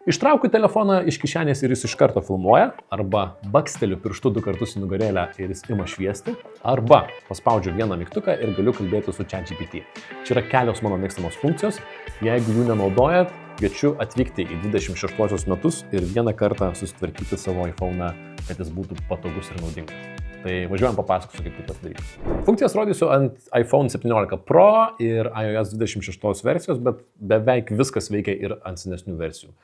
Ištraukiu telefoną iš kišenės ir jis iš karto filmuoja, arba baksteliu pirštu 2 kartus į nugarėlę ir jis ima šviesti, arba paspaudžiu vieną mygtuką ir galiu kalbėti su ChatGPT. Čia yra kelios mano mėgstamos funkcijos. Jeigu jų nenaudojat, kviečiu atvykti į 26 metus ir vieną kartą susitvarkyti savo iPhone'ą, kad jis būtų patogus ir naudingas. Tai važiuojam papasakosiu, kaip tai pasidaryti. Funkcijas rodysiu ant iPhone 17 Pro ir iOS 26 versijos, bet beveik viskas veikia ir ant senesnių versijų.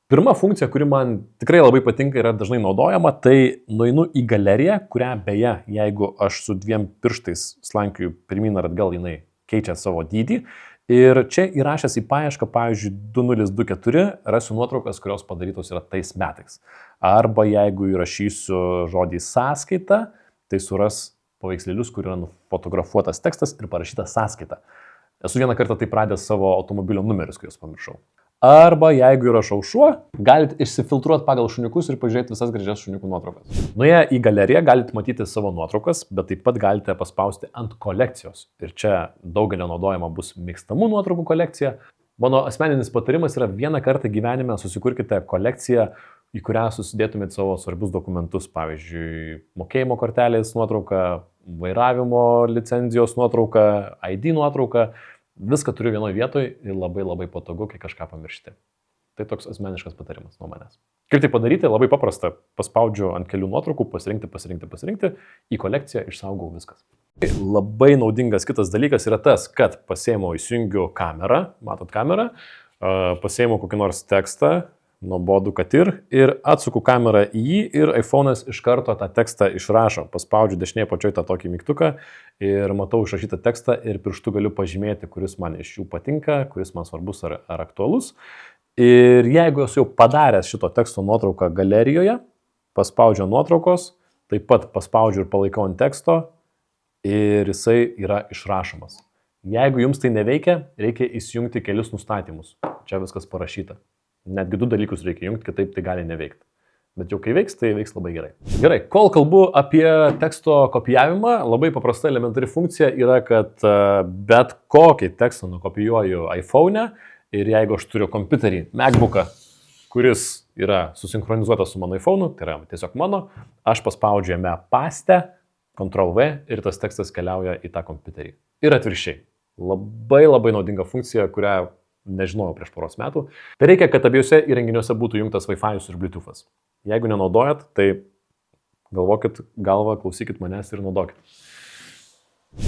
Pirma funkcija, kuri man tikrai labai patinka ir yra dažnai naudojama, tai nueinu į galeriją, kurią beje, jeigu aš su 2 pirštais slankioju pirmyn ar atgal, jinai keičia savo dydį. Ir čia įrašęs į paiešką, pavyzdžiui, 2024, rasiu nuotraukas, kurios padarytos yra tais metais. Arba jeigu įrašysiu žodį sąskaita, tai suras paveikslėlius, kur yra nufotografuotas tekstas ir parašyta sąskaita. Esu vieną kartą taip radęs savo automobilio numerius, kai juos pamiršau. Arba jeigu įrašau šuo, galite išsifiltruoti pagal šuniukus ir pažiūrėti visas gražias šuniukų nuotraukas. Nuėję į galeriją galite matyti savo nuotraukas, bet taip pat galite paspausti ant kolekcijos. Ir čia daugelio naudojama bus mėgstamų nuotraukų kolekcija. Mano asmeninis patarimas yra vieną kartą gyvenime susikurkite kolekciją, į kurią susidėtumėte savo svarbius dokumentus, pavyzdžiui, mokėjimo kortelės nuotrauką, vairavimo licenzijos nuotrauką, ID nuotrauką. Viską turiu vienoje vietoje ir labai patogu, kai kažką pamiršti. Tai toks asmeniškas patarimas nuo manęs. Kaip tai padaryti? Labai paprasta. Paspaudžiu ant kelių nuotraukų, pasirinkti, į kolekciją išsaugau viskas. Labai naudingas kitas dalykas yra tas, kad pasiėmiau, įsijungiu kamerą, matot kamerą, pasiėmiau kokį nors tekstą, nuobodu kad ir atsuku kamerą į jį ir iPhone'as iš karto tą tekstą išrašo. Paspaudžiu dešinėje pačioje tą tokį mygtuką ir matau išrašytą tekstą ir pirštu galiu pažymėti, kuris man iš jų patinka, kuris man svarbus ar aktualus. Ir jeigu esu jau padaręs šito teksto nuotrauką galerijoje, paspaudžiu nuotraukos, taip pat paspaudžiu ir palaikau ant teksto ir jisai yra išrašomas. Jeigu jums tai neveikia, reikia įsijungti kelius nustatymus. Čia viskas parašyta. Netgi 2 dalykus reikia jungti, kitaip tai gali neveikti. Bet jau kai veiks, tai veiks labai gerai. Gerai, kol kalbu apie teksto kopijavimą, labai paprasta elementari funkcija yra, kad bet kokį tekstą nukopijuoju iPhone'e ir jeigu aš turiu kompiuterį, MacBook'ą, kuris yra susinchronizuotas su mano iPhone'u, tai yra tiesiog mano, aš paspaudžiu jame paste, Ctrl+V ir tas tekstas keliauja į tą kompiuterį. Ir atvirkščiai. Labai naudinga funkcija, kurią nežinojau prieš poros metų. Tai reikia, kad abiejose įrenginiuose būtų jungtas Wi-Fi'us ir Bluetooth'as. Jeigu nenaudojat, tai galvokit galvą, klausykit manęs ir naudokit.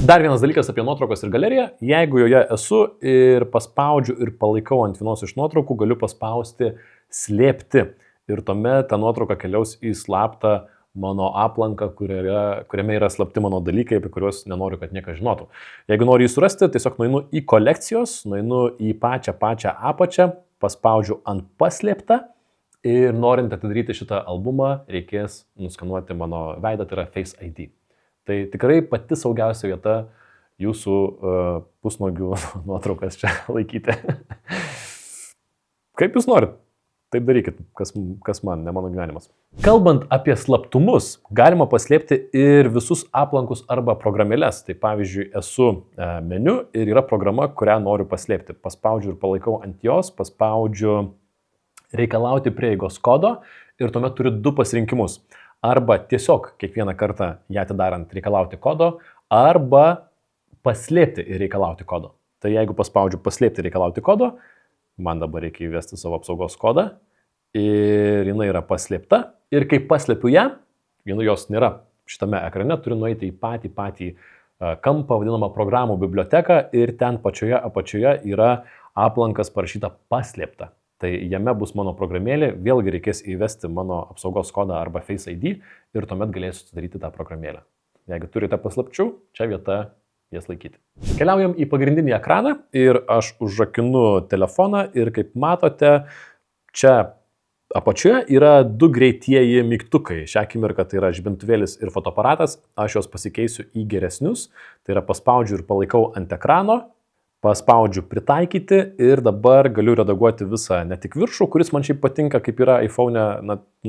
Dar vienas dalykas apie nuotraukas ir galeriją. Jeigu joje esu ir paspaudžiu ir palaikau ant vienos iš nuotraukų, galiu paspausti slėpti. Ir tuomet ta nuotrauka keliaus į slaptą mano aplanką, kuriame yra slapti mano dalykai, apie kuriuos nenoriu, kad niekas žinotų. Jeigu noriu jį surasti, tiesiog nueinu į kolekcijos, nueinu į pačią apačią, paspaudžiu ant paslėptą ir norint atidaryti šitą albumą, reikės nuskanuoti mano veidą, tai yra Face ID. Tai tikrai pati saugiausia vieta jūsų pusnuogių nuotraukas čia laikyti. Kaip jūs norit? Taip darykit, kas man, ne mano gyvenimas. Kalbant apie slaptumus, galima paslėpti ir visus aplankus arba programėles. Tai pavyzdžiui, esu meniu ir yra programa, kurią noriu paslėpti. Paspaudžiu ir palaikau ant jos, paspaudžiu reikalauti prieigos kodo ir tuomet turiu 2 pasirinkimus. Arba tiesiog kiekvieną kartą ją atidarant reikalauti kodo, arba paslėpti ir reikalauti kodo. Tai jeigu paspaudžiu paslėpti ir reikalauti kodo, man dabar reikia įvesti savo apsaugos kodą ir jinai yra paslėpta. Ir kai paslėpiu ją, jos nėra šitame ekrane, turiu nueiti į patį kampą, vadinamą programų biblioteką ir ten pačioje apačioje yra aplankas parašyta paslėpta. Tai jame bus mano programėlė, vėlgi reikės įvesti mano apsaugos kodą arba Face ID ir tuomet galėsiu sudaryti tą programėlę. Jeigu turite paslapčių, čia vieta jas laikyti. Keliaujam į pagrindinį ekraną ir aš užrakinu telefoną ir kaip matote, čia apačioje yra 2 greitieji mygtukai. Šią akimirką tai yra žibintuvėlis ir fotoaparatas, aš juos pasikeisiu į geresnius, tai yra paspaudžiu ir palaikau ant ekrano, paspaudžiu pritaikyti ir dabar galiu redaguoti visą ne tik viršų, kuris man šiaip patinka, kaip yra iPhone'e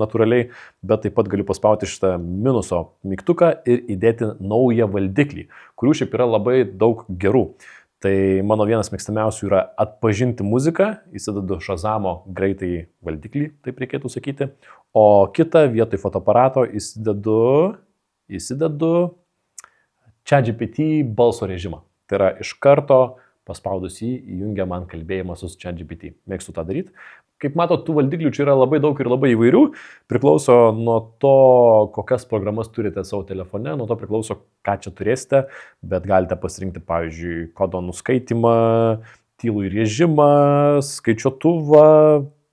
natūraliai, bet taip pat galiu paspausti šitą minuso mygtuką ir įdėti naują valdiklį, kurių šiaip yra labai daug gerų. Tai mano vienas mėgstamiausių yra atpažinti muziką, įsidedu Shazamo greitai valdiklį, taip reikėtų sakyti, o kitą vietoj fotoaparato įsidedu ChatGPT balso režimą. Tai yra iš karto paspaudus jį įjungia man kalbėjimą su ChatGPT. Mėgstu tą daryti. Kaip matot, tų valdiklių čia yra labai daug ir labai įvairių. Priklauso nuo to, kokias programas turite savo telefone, nuo to priklauso, ką čia turėsite, bet galite pasirinkti, pavyzdžiui, kodo nuskaitimą, tylų režimą, skaičiuotuvą,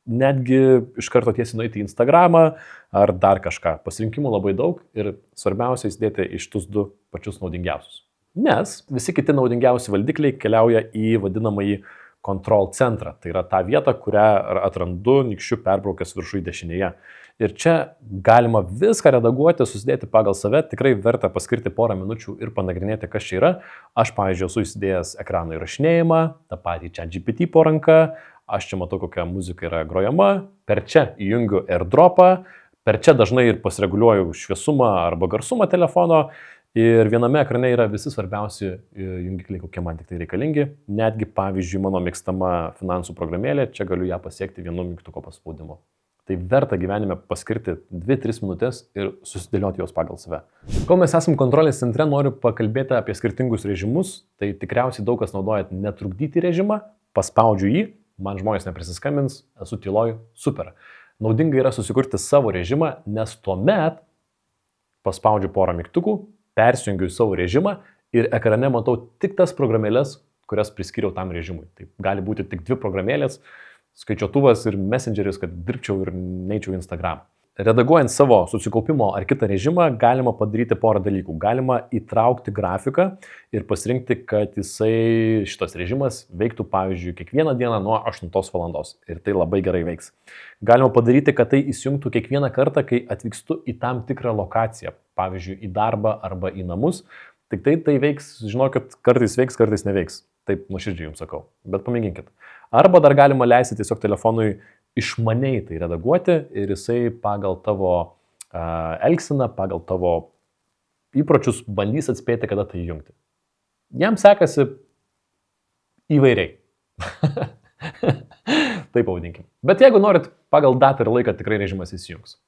netgi iš karto tiesiai nueiti į Instagramą ar dar kažką. Pasirinkimų labai daug ir svarbiausia įsidėti iš tus du pačius naudingiausius. Nes visi kiti naudingiausi valdikliai keliauja į vadinamąjį control centrą. Tai yra ta vieta, kurią atrandu nykščiu perbraukęs viršų į dešinėje. Ir čia galima viską redaguoti, susidėti pagal save, tikrai verta paskirti porą minučių ir panagrinėti, kas čia yra. Aš, pavyzdžiui, esu įsidėjęs ekrano įrašinėjimą, tą patį ChatGPT po ranka, aš čia matau, kokia muzika yra grojama, per čia įjungiu AirDropą, per čia dažnai ir pasireguliuoju šviesumą arba garsumą telefono. Ir viename ekrane yra visi svarbiausi jungikliai, kokie man tik tai reikalingi. Netgi, pavyzdžiui, mano mėgstama finansų programėlė, čia galiu ją pasiekti vienu mygtuko paspaudimu. Tai verta gyvenime paskirti 2-3 minutės ir susidėlioti jos pagal save. Kol mes esam kontrolės centre, noriu pakalbėti apie skirtingus režimus. Tai tikriausiai daug kas naudojat netrukdyti režimą, paspaudžiu jį, man žmonės neprisiskambins, esu tyloj, super. Naudinga yra susikurti savo režimą, nes tuomet paspaudžiu porą mygtukų, persijungiu į savo režimą ir ekrane matau tik tas programėlės, kurias priskyriau tam režimui. Tai gali būti tik 2 programėlės, skaičiuotuvas ir messengeris, kad dirbčiau ir neičiau į Instagram. Redaguojant savo susikaupimo ar kitą režimą galima padaryti porą dalykų. Galima įtraukti grafiką ir pasirinkti, kad šitas režimas veiktų, pavyzdžiui, kiekvieną dieną nuo 8 valandos. Ir tai labai gerai veiks. Galima padaryti, kad tai įsijungtų kiekvieną kartą, kai atvykstu į tam tikrą lokaciją. Pavyzdžiui, į darbą arba į namus. Tik tai veiks, žinokit, kartais veiks, kartais neveiks. Taip nuoširdžiai jums sakau. Bet pamėginkit. Arba dar galima leisti tiesiog telefonui išmaniai tai redaguoti ir jisai pagal tavo elgseną, pagal tavo įpročius bandys atspėti, kada tai įjungti. Jam sekasi įvairiai. Taip pavadinkim. Bet jeigu norit, pagal datą ir laiką tikrai režimas įsijungs.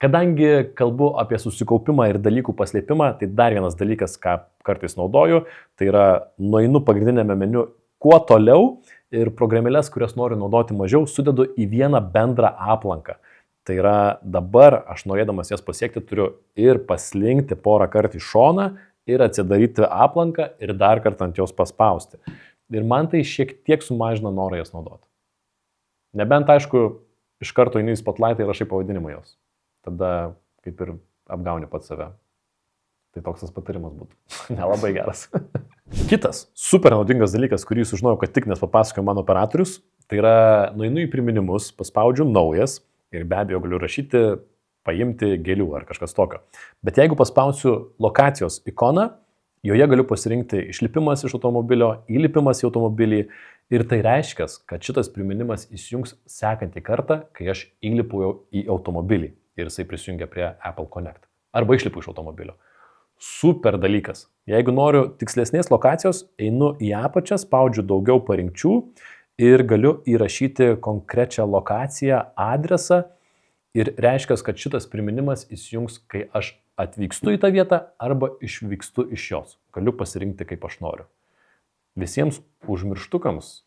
Kadangi kalbu apie susikaupimą ir dalykų paslėpimą, tai dar vienas dalykas, ką kartais naudoju, tai yra nueinu pagrindinėme meniu kuo toliau ir programėlės, kurias noriu naudoti mažiau, sudedu į vieną bendrą aplanką. Tai yra dabar aš norėdamas jas pasiekti turiu ir paslinkti porą kartų į šoną ir atsidaryti aplanką ir dar kartą ant jos paspausti. Ir man tai šiek tiek sumažina norą jas naudoti. Nebent, aišku, iš karto eini į Spotlightą ir rašai pavadinimą jos. Tada kaip ir apgauni pat save. Tai toks tas patarimas būtų. Nelabai geras. Kitas super naudingas dalykas, kurį sužinojau, kad tik nes papasakojo mano operatorius, tai yra nueinu į priminimus, paspaudžiu naujas ir be abejo galiu rašyti, paimti gėlių ar kažkas tokio. Bet jeigu paspausiu lokacijos ikoną, joje galiu pasirinkti išlipimas iš automobilio, įlipimas į automobilį ir tai reiškia, kad šitas priminimas įsijungs sekantį kartą, kai aš įlipu į automobilį ir jisai prisijungia prie Apple Connect. Arba išlipu iš automobilio. Super dalykas. Jeigu noriu tikslesnės lokacijos, einu į apačią, spaudžiu daugiau parinkčių ir galiu įrašyti konkrečią lokaciją, adresą ir reiškia, kad šitas priminimas įsijungs, kai aš atvykstu į tą vietą arba išvykstu iš jos. Galiu pasirinkti, kaip aš noriu. Visiems užmirštukams,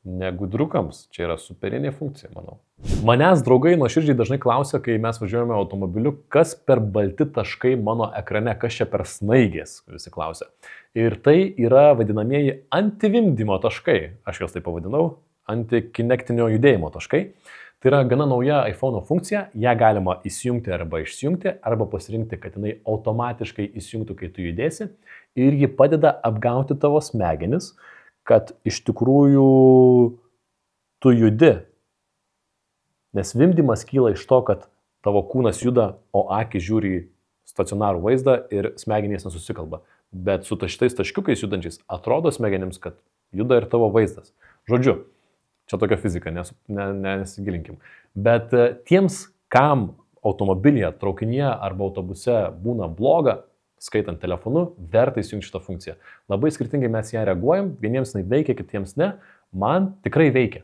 negudrukams, čia yra superinė funkcija, manau. Manęs draugai nuoširdžiai dažnai klausia, kai mes važiuojame automobiliu, kas per balti taškai mano ekrane, kas čia per snaigės, visi klausia. Ir tai yra vadinamieji antivimdymo taškai, aš juos taip pavadinau, antikinektinio judėjimo taškai. Tai yra gana nauja iPhone funkcija, ją galima įsijungti arba išsijungti, arba pasirinkti, kad jinai automatiškai įsijungtų, kai tu judėsi, ir ji padeda apgauti tavo smegenis, kad iš tikrųjų tu judi. Nes vimdymas kyla iš to, kad tavo kūnas juda, o akis žiūri į stacionarų vaizdą ir smegenys nesusikalba. Bet su šitais taškiukais judančiais atrodo smegenims, kad juda ir tavo vaizdas. Žodžiu, čia tokia fizika, nesigilinkim. Bet tiems, kam automobilyje, traukinyje arba autobuse būna bloga, skaitant telefonu, verta įsijungti šitą funkciją. Labai skirtingai mes ją reaguojam, vieniems jinai veikia, kitiems ne. Man tikrai veikia.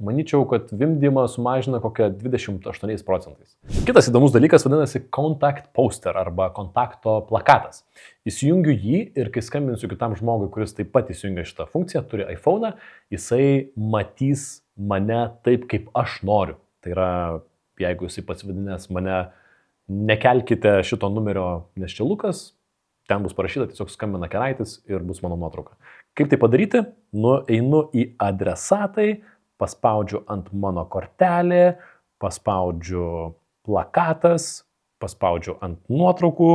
Manyčiau, kad vimdymą sumažina kokią 28%. Kitas įdomus dalykas vadinasi Contact Poster arba kontakto plakatas. Įsijungiu jį ir kai skambinsiu kitam žmogui, kuris taip pat įsijungia šitą funkciją, turi iPhone'ą, jisai matys mane taip, kaip aš noriu. Tai yra, jeigu jisai pats vadinės mane, nekelkite šito numerio, nes čia Lukas, ten bus parašyta, tiesiog skambina Keraitis ir bus mano nuotrauka. Kaip tai padaryti? Einu į adresatai, paspaudžiu ant mano kortelė, paspaudžiu plakatas, paspaudžiu ant nuotraukų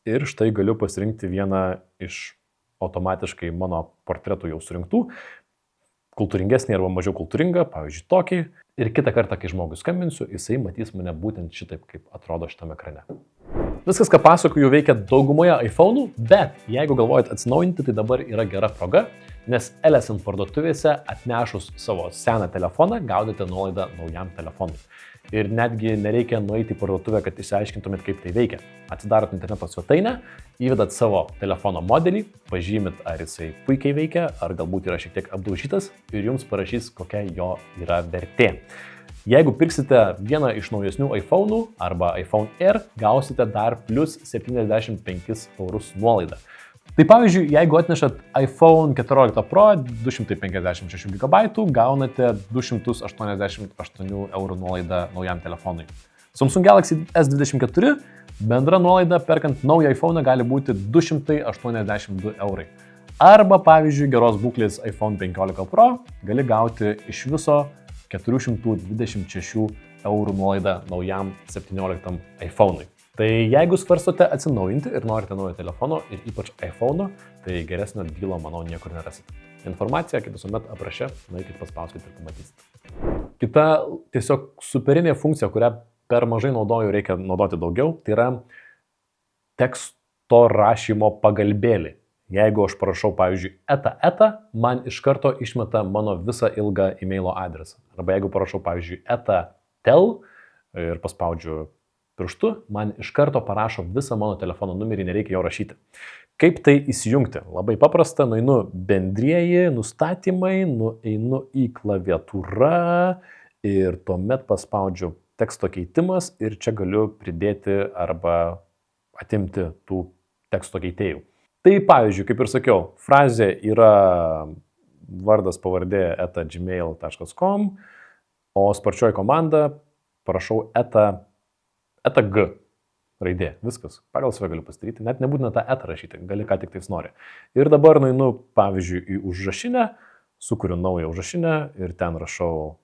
ir štai galiu pasirinkti vieną iš automatiškai mano portretų jau surinktų, kultūringesnį arba mažiau kultūringą, pavyzdžiui, tokį. Ir kitą kartą, kai žmogui skambinsiu, jisai matys mane būtent šitaip, kaip atrodo šitame ekrane. Viskas, ką pasakoju, veikia daugumoje iPhone'ų, bet jeigu galvojat atsinaujinti, tai dabar yra gera proga, nes LSN parduotuvėse atnešus savo seną telefoną gaudate nuolaidą naujam telefonui. Ir netgi nereikia nueiti į parduotuvę, kad išsiaiškintumėt, kaip tai veikia. Atsidarot interneto svetainę, įvedat savo telefono modelį, pažymit, ar jisai puikiai veikia, ar galbūt yra šiek tiek apdaužytas ir jums parašys, kokia jo yra vertė. Jeigu pirksite vieną iš naujesnių iPhone'ų arba iPhone Air, gausite dar plus 75 eurus nuolaidą. Tai pavyzdžiui, jeigu atnešat iPhone 14 Pro 256 GB, gaunate 288 eurų nuolaidą naujam telefonui. Samsung Galaxy S24 bendra nuolaida perkant naują iPhone gali būti 282 eurai. Arba pavyzdžiui, geros būklės iPhone 15 Pro gali gauti iš viso 426 eurų nuolaidą naujam 17 iPhone'ui. Tai jeigu svarstote atsinaujinti ir norite naujo telefono ir ypač iPhone'o, tai geresnio dylo, manau, niekur nerasite. Informacija, kaip visuomet apraše, nueikit paspauskite ir pamatysite. Kita tiesiog superinė funkcija, kurią per mažai naudoju, reikia naudoti daugiau, tai yra teksto rašymo pagalbėlį. Jeigu aš parašau, pavyzdžiui, eta, man iš karto išmeta mano visą ilgą e-mailo adresą. Arba jeigu parašau, pavyzdžiui, tel ir paspaudžiu pirštu, man iš karto parašo visą mano telefono numerį, nereikia jo rašyti. Kaip tai įsijungti? Labai paprasta, nueinu bendrieji nustatymai, nueinu į klaviatūrą ir tuomet paspaudžiu teksto keitimas ir čia galiu pridėti arba atimti tų teksto keitėjų. Tai pavyzdžiui, kaip ir sakiau, frazė yra vardas pavardė @gmail.com, o sparčioji komanda parašau G raidė. Viskas. Pagal save galiu pasidaryti. Net nebūtina tą rašyti. Gali ką tik tais nori. Ir dabar nueinu, pavyzdžiui, į užrašinę, sukuriu naują užrašinę ir ten rašau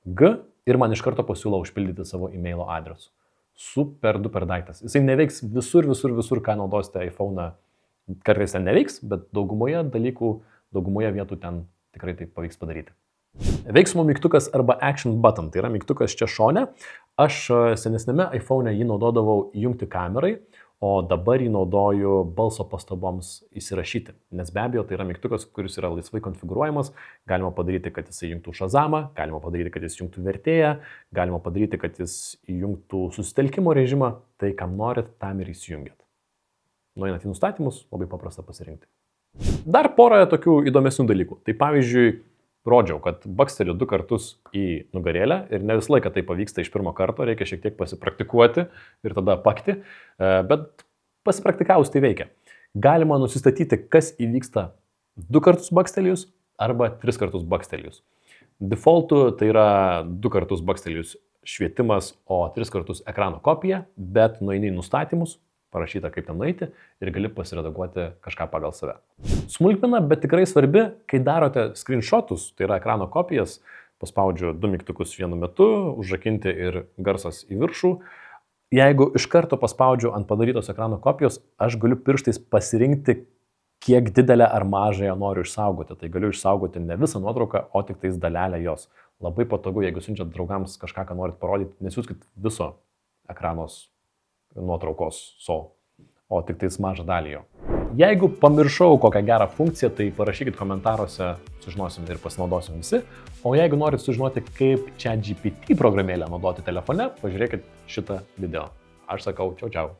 G ir man iš karto pasiūlo užpildyti savo e-mailo adresu. Super duper daiktas. Jisai neveiks visur, ką naudosite iPhone'ą. Kartais ten neveiks, bet daugumoje dalykų, daugumoje vietų ten tikrai tai pavyks padaryti. Veiksmo mygtukas arba action button, tai yra mygtukas čia šone. Aš senesnėme iPhone'e jį naudodavau įjungti kamerai, o dabar jį naudoju balso pastaboms įsirašyti. Nes be abejo, tai yra mygtukas, kuris yra laisvai konfigūruojamas. Galima padaryti, kad jis įjungtų Shazamą, galima padaryti, kad jis įjungtų vertėją, galima padaryti, kad jis įjungtų susitelkimo režimą. Tai kam norit, tam ir įsijungiat. Nueinat į nustatymus, labai paprasta pasirinkti. Dar porą tokių įdomesnių dalykų. Tai pavyzdžiui, rodžiau, kad baksteliu 2 kartus į nugarėlę ir ne visą laiką tai pavyksta iš pirmo karto, reikia šiek tiek pasipraktikuoti ir tada pakti, bet pasipraktikavus tai veikia. Galima nusistatyti, kas įvyksta 2 kartus bakstelijus arba 3 kartus bakstelijus. Defaultu tai yra 2 kartus bakstelijus švietimas, o 3 kartus ekrano kopija, bet nueini į nustatymus, parašyta kaip ten nueiti ir gali pasiredaguoti kažką pagal save. Smulkmena, bet tikrai svarbi, kai darote screenshotus, tai yra ekrano kopijas, paspaudžiu 2 mygtukus vienu metu, užrakinti ir garsas į viršų. Jeigu iš karto paspaudžiu ant padarytos ekrano kopijos, aš galiu pirštais pasirinkti, kiek didelę ar mažą ją noriu išsaugoti. Tai galiu išsaugoti ne visą nuotrauką, o tik tais dalelę jos. Labai patogu, jeigu siunčiat draugams kažką, ką norit parodyti, nesiųskit viso ekranos nuotraukos, o tik tais mažą dalį jo. Jeigu pamiršau kokią gerą funkciją, tai parašykit komentaruose, sužinosim ir pasinaudosim visi. O jeigu norit sužinoti, kaip ChatGPT programėlę naudoti telefone, pažiūrėkit šitą video. Aš sakau, čiau čiau.